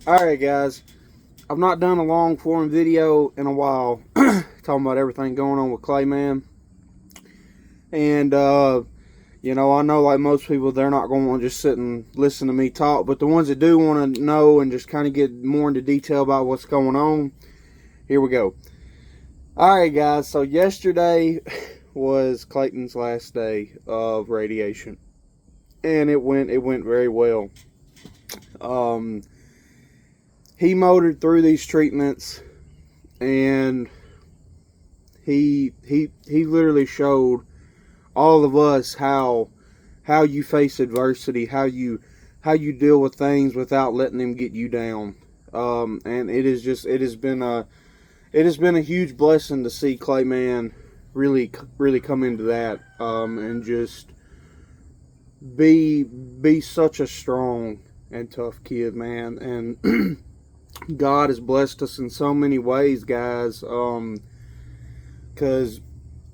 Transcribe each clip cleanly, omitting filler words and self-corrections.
Alright guys, I've not done a long form video in a while talking about everything going on with Klayman. And I know like most people, they're not going to want to just sit and listen to me talk, but the ones that do want to know and just kind of get more into detail about what's going on, here we go. Alright guys, so yesterday was Klayton's last day of radiation. And it went very well. He motored through these treatments, and he literally showed all of us how you face adversity, how you deal with things without letting them get you down. And it has been a huge blessing to see Klayman really come into that, and just be such a strong and tough kid, man. And God has blessed us in so many ways, guys, because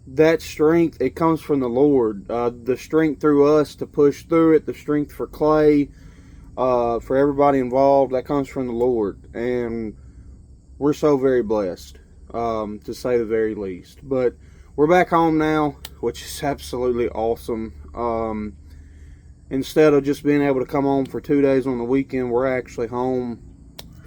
that strength, it comes from the Lord. The strength through us to push through it, the strength for Clay, for everybody involved, that comes from the Lord. And we're so very blessed, to say the very least. But we're back home now, which is absolutely awesome. Instead of just being able to come home for 2 days on the weekend, we're actually home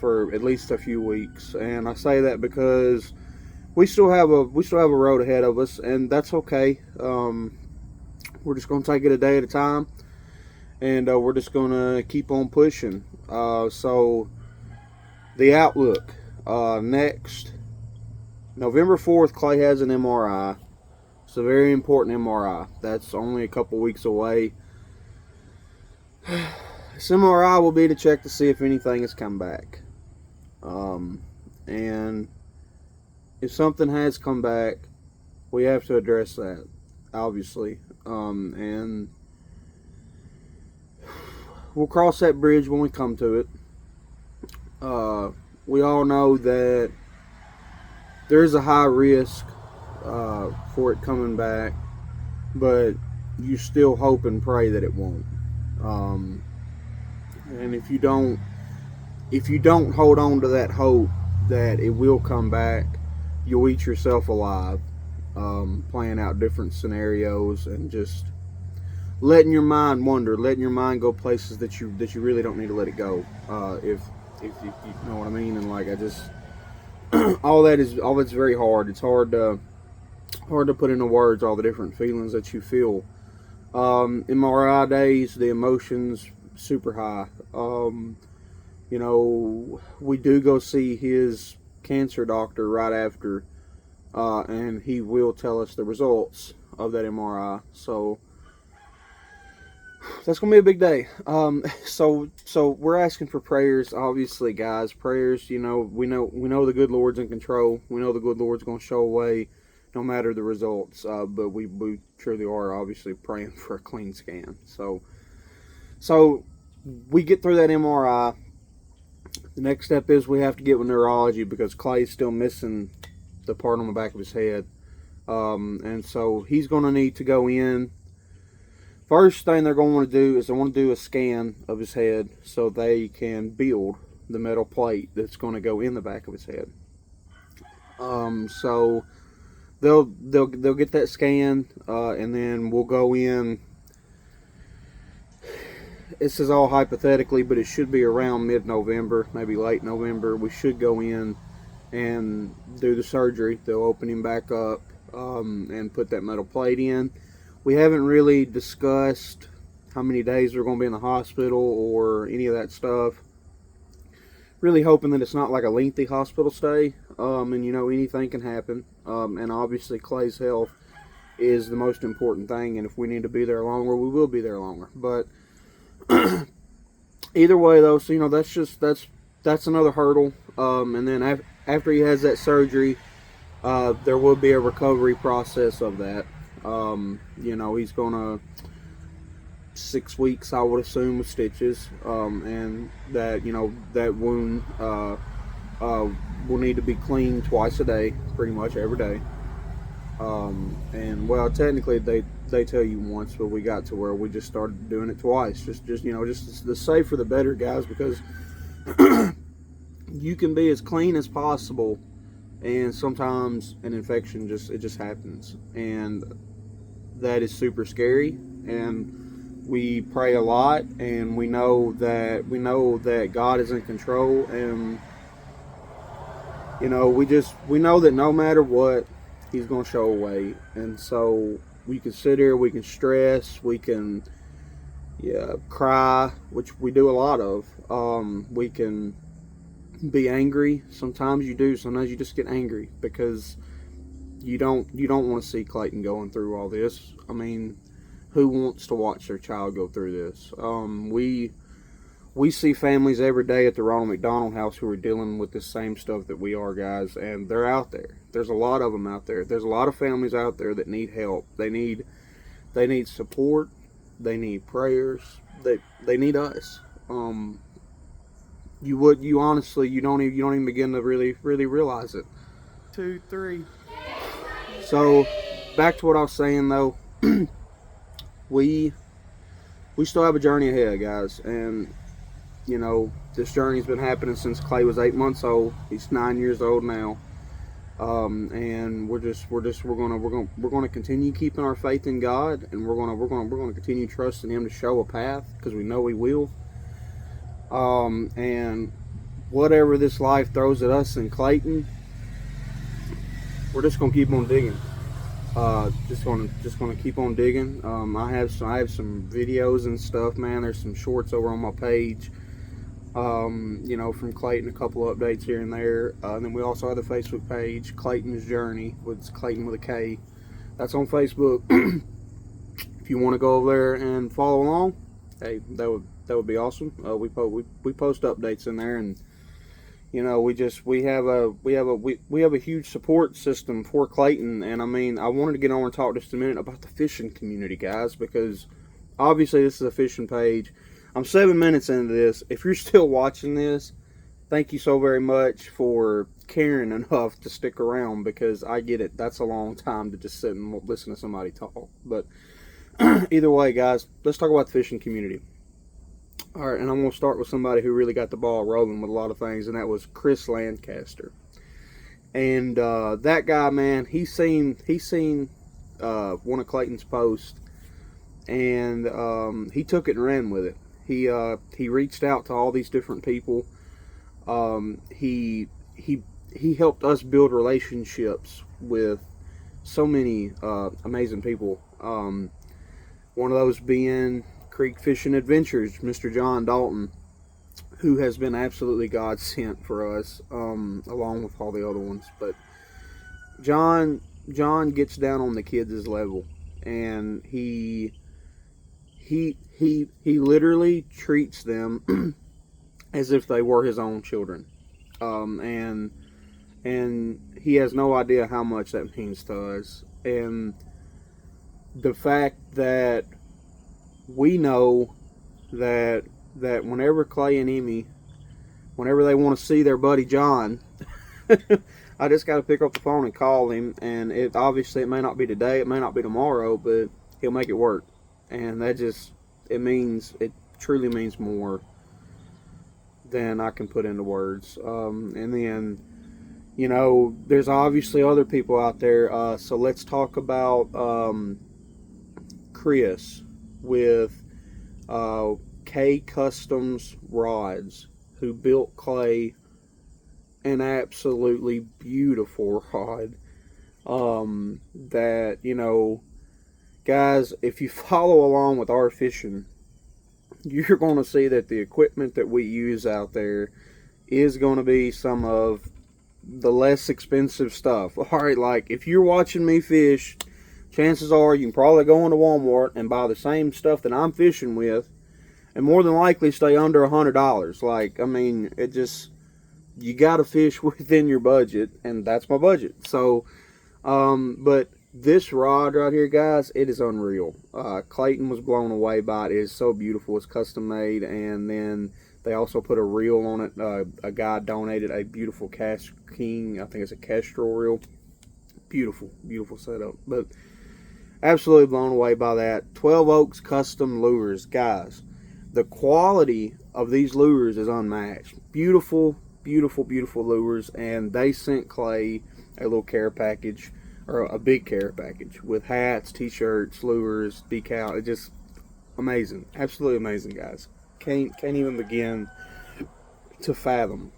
for at least a few weeks. And I say that because we still have a road ahead of us, and that's okay. We're just going to take it a day at a time, and we're just going to keep on pushing. So the outlook, next November 4th, Clay has an MRI. It's a very important MRI. That's only a couple weeks away. This MRI will be to check to see if anything has come back. And if something has come back, we have to address that, obviously. And we'll cross that bridge when we come to it. We all know that there is a high risk for it coming back, but you still hope and pray that it won't. And if you don't hold on to that hope that it will come back, you'll eat yourself alive, playing out different scenarios and just letting your mind wander, letting your mind go places that you really don't need to let it go. If you know what I mean. And like, I just all that's very hard. It's hard to put into words all the different feelings that you feel. MRI days, the emotions super high. We do go see his cancer doctor right after, and he will tell us the results of that MRI. So that's gonna be a big day. So we're asking for prayers, obviously, guys. Prayers. We know the good Lord's in control. We know the good Lord's gonna show a way, no matter the results. But we truly are obviously praying for a clean scan. So we get through that MRI. The next step is we have to get with neurology because Clay's still missing the part on the back of his head. And so he's going to need to go in. First thing they're going to want to do is they want to do a scan of his head so they can build the metal plate that's going to go in the back of his head. So they'll get that scan, and then we'll go in. This is all hypothetically, but it should be around mid-November, maybe late November. We should go in and do the surgery. They'll open him back up, and put that metal plate in. We haven't really discussed how many days we're going to be in the hospital or any of that stuff. Really hoping that it's not like a lengthy hospital stay, and anything can happen. And obviously Clay's health is the most important thing, and if we need to be there longer, we will be there longer. But either way, though, so that's another hurdle. And then after he has that surgery, there will be a recovery process of that. He's gonna 6 weeks, I would assume, with stitches, and that that wound will need to be cleaned twice a day, pretty much every day. And well, technically they tell you once, but we got to where we just started doing it twice. Just the safer the better, guys, because you can be as clean as possible, and sometimes an infection just happens, and that is super scary. And we pray a lot, and we know that God is in control, and we know that no matter what, He's gonna show a way. And so we can sit here, we can stress, we can, yeah, cry, which we do a lot of. We can be angry. Sometimes you do. Sometimes you just get angry because you don't want to see Klayton going through all this. I mean, who wants to watch their child go through this? We see families every day at the Ronald McDonald House who are dealing with the same stuff that we are, guys, and they're out there. There's a lot of them out there. There's a lot of families out there that need help. They need support. They need prayers. They need us. You honestly, you don't even begin to really realize it. 2, 3. So back to what I was saying though, we still have a journey ahead, guys, and this journey's been happening since Clay was 8 months old. He's 9 years old now, and we're gonna continue keeping our faith in God, and we're gonna continue trusting Him to show a path, because we know He will. And whatever this life throws at us in Klayton, we're just gonna keep on digging. Just gonna keep on digging. I have some videos and stuff, man. There's some shorts over on my page. From Klayton, a couple of updates here and there. And then we also have the Facebook page, Klayton's Journey, with Klayton with a K. That's on Facebook. If you want to go over there and follow along, hey, that would be awesome. We post updates in there, and we have a huge support system for Klayton. And I mean, I wanted to get on and talk just a minute about the fishing community, guys, because obviously this is a fishing page. I'm 7 minutes into this. If you're still watching this, thank you so very much for caring enough to stick around, because I get it. That's a long time to just sit and listen to somebody talk. But either way, guys, let's talk about the fishing community. All right, and I'm going to start with somebody who really got the ball rolling with a lot of things, and that was Chris Lancaster. And that guy, man, he seen one of Klayton's posts, and he took it and ran with it. He reached out to all these different people. He helped us build relationships with so many amazing people. One of those being Creek Fishing Adventures, Mr. John Dalton, who has been absolutely God sent for us, along with all the other ones. But John gets down on the kids' level, and he literally treats them as if they were his own children, and he has no idea how much that means to us. And the fact that we know that whenever Clay and Emmy, whenever they want to see their buddy John, I just got to pick up the phone and call him, and it may not be today, it may not be tomorrow, but he'll make it work. And that it truly means more than I can put into words. And then, there's obviously other people out there. So let's talk about Chris with K Customs Rods, who built Clay an absolutely beautiful rod. Guys, if you follow along with our fishing, you're going to see that the equipment that we use out there is going to be some of the less expensive stuff. Alright, like if you're watching me fish, chances are you can probably go into Walmart and buy the same stuff that I'm fishing with, and more than likely stay under $100. Like, I mean, you got to fish within your budget, and that's my budget. So, but this rod right here, guys, it is unreal. Klayton was blown away by it. It is so beautiful. It's custom made, and then they also put a reel on it. A guy donated a beautiful Cash King, I think it's a Kestrel reel. Beautiful, beautiful setup. But absolutely blown away by that. 12 Oaks custom lures, guys. The quality of these lures is unmatched. Beautiful, beautiful, beautiful lures, and they sent Clay a little care package, or a big care package with hats, t-shirts, lures, decal. It's just amazing, absolutely amazing, guys. Can't even begin to fathom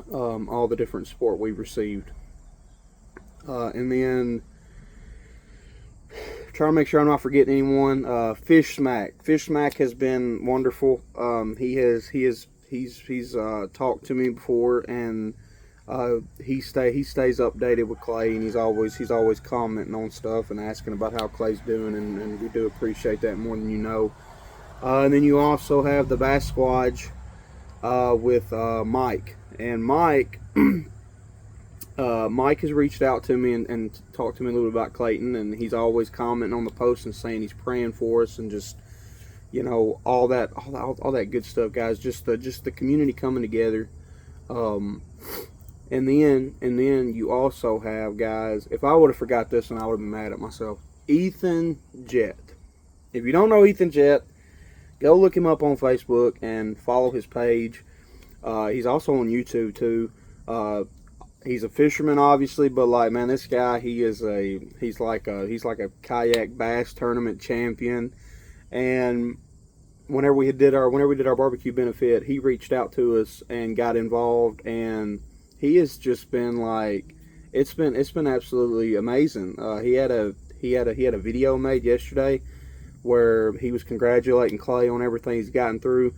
all the different support we've received. And then trying to make sure I'm not forgetting anyone. Fish Smack has been wonderful. He's talked to me before, and he stays updated with Clay, and he's always commenting on stuff and asking about how Clay's doing, and we do appreciate that more than you know. And then you also have the Bass Squadge with Mike, and Mike has reached out to me and talked to me a little bit about Klayton, and he's always commenting on the posts and saying he's praying for us, and just, you know, all that good stuff, guys. Just the community coming together. And then you also have, guys, if I would have forgot this one, I would have been mad at myself. Ethan Jett. If you don't know Ethan Jett, go look him up on Facebook and follow his page. He's also on YouTube too. He's a fisherman, obviously, but like, man, this guy, he's like a kayak bass tournament champion. And whenever we did our barbecue benefit, he reached out to us and got involved, and he has just been like, it's been absolutely amazing. He had a video made yesterday where he was congratulating Clay on everything he's gotten through,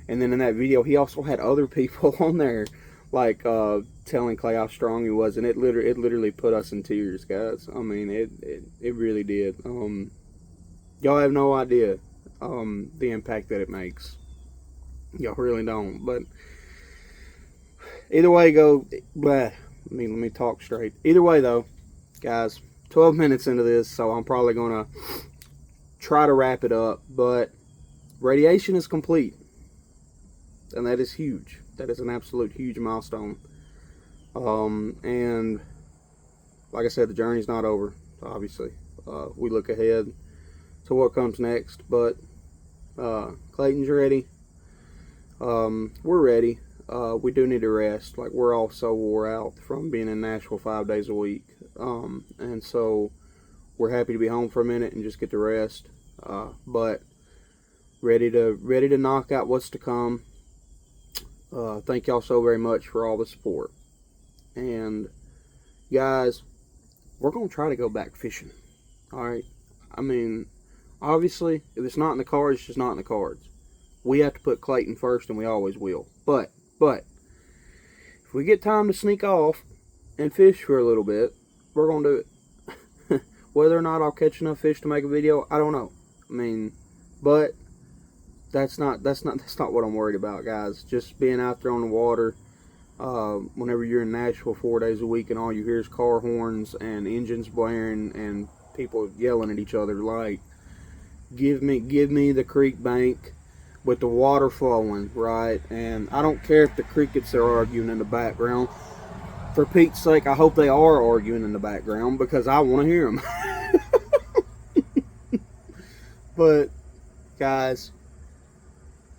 and then in that video he also had other people on there like telling Clay how strong he was, and it literally put us in tears, guys. I mean, it really did. Y'all have no idea the impact that it makes. Y'all really don't. But either way, let me talk straight. Either way, though, guys, 12 minutes into this, so I'm probably gonna try to wrap it up. But radiation is complete, and that is huge. That is an absolute huge milestone. And like I said, the journey's not over, obviously. We look ahead to what comes next, but Klayton's ready. We're ready. We do need to rest. Like, we're all so wore out from being in Nashville 5 days a week. And so we're happy to be home for a minute and just get to rest. But ready to knock out what's to come. Thank y'all so very much for all the support. And guys, we're going to try to go back fishing. Alright? I mean, obviously, if it's not in the cards, it's just not in the cards. We have to put Klayton first, and we always will. But, if we get time to sneak off and fish for a little bit, we're going to do it. Whether or not I'll catch enough fish to make a video, I don't know. I mean, but that's not what I'm worried about, guys. Just being out there on the water. Whenever you're in Nashville 4 days a week and all you hear is car horns and engines blaring and people yelling at each other, like, give me the creek bank with the water flowing, right? And I don't care if the crickets are arguing in the background. For Pete's sake, I hope they are arguing in the background, because I want to hear them. But guys,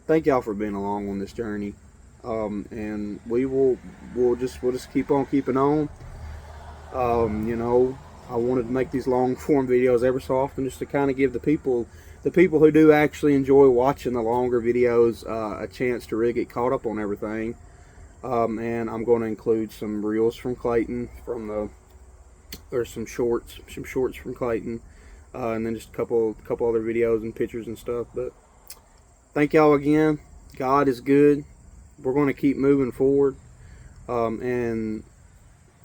thank y'all for being along on this journey. And we'll just keep on keeping on. You know, I wanted to make these long form videos ever so often, just to kind of give the people who do actually enjoy watching the longer videos a chance to really get caught up on everything. And I'm going to include some reels from Klayton, or some shorts from Klayton, and then just a couple other videos and pictures and stuff. But thank y'all again. God is good. We're going to keep moving forward. And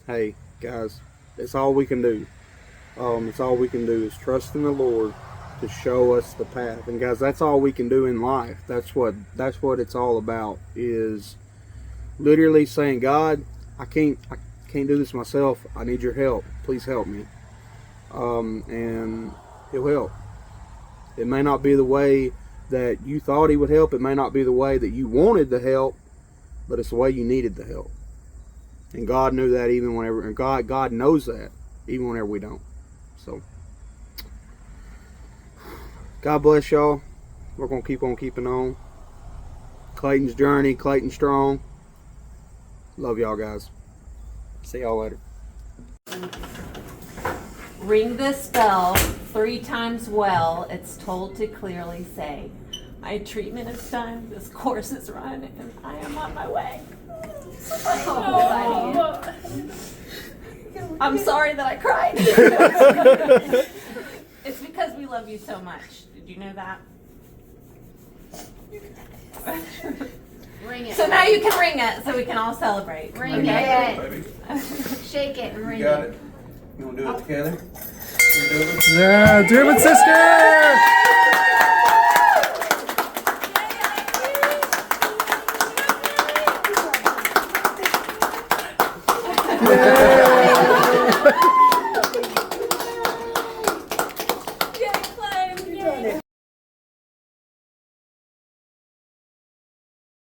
hey, guys, that's all we can do. It's all we can do is trust in the Lord to show us the path. And guys, that's all we can do in life. That's what it's all about, is literally saying, God, I can't do this myself. I need your help. Please help me. And he'll help. It may not be the way that you thought he would help. It may not be the way that you wanted the help, but it's the way you needed the help. And God knew that even whenever, and God knows that even whenever we don't. So God bless y'all. We're going to keep on keeping on. Klayton's journey, Klayton strong. Love y'all guys. See y'all later. Ring this bell 3 times well, it's told to clearly say, my treatment is done, this course is run, and I am on my way. Oh. I'm sorry that I cried. It's because we love you so much. Did you know that? Ring it. So now you can ring it so we can all celebrate. Ring it. Shake it and ring You got it. it. You want to do it together? You do it? Yeah, do it, sister!